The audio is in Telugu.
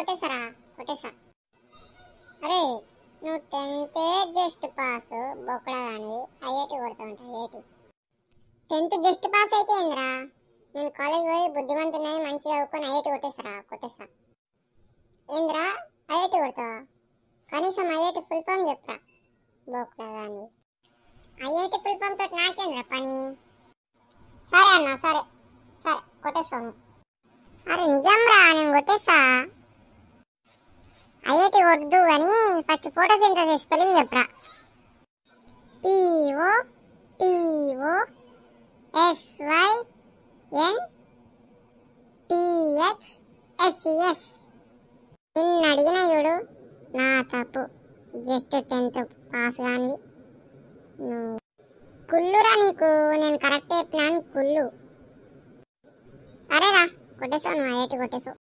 కొట్టేసారా? కొట్టేసా. అరే నువ్వు 10th జస్ట్ పాస్ బొక్కడా కానీ ఐఐటి కొడతా ఉంటా. ఐఐటి 10th జస్ట్ పాస్ అయితే ఏందిరా? నేను కాలేజ్ పోయి బుద్ధిమంతున్నాయి మంచిగా చదువుకొని ఐఐటి కొట్టేసారా? కొట్టేసా. ఏందిరా ఐఐటి కొడతావా? కనీసం ఐఐటి ఫుల్ ఫామ్ చెప్పరా బొక్కడా కానీ. ఐఐటి ఫుల్ ఫామ్ తోటి నాకేంద్రా పని? సరే అన్న, సరే సరే కొట్టేస్తాను. అరే నిజం రా, నేను కొట్టేసా. ఐఐటి వద్దు కానీ ఫస్ట్ ఫోటోసింథసిస్ స్పెల్లింగ్ చెప్పరా? POPOSYNTHSES. నిన్ను అడిగిన చూడు, నా తప్పు. జస్ట్ 10th పాస్ కానీ కుల్లురా నీకు. నేను కరెక్ట్ చెప్పినాను కుల్లు. సరేరా కొట్టేసావు, నువ్వు ఐఐటి కొట్టేసావు.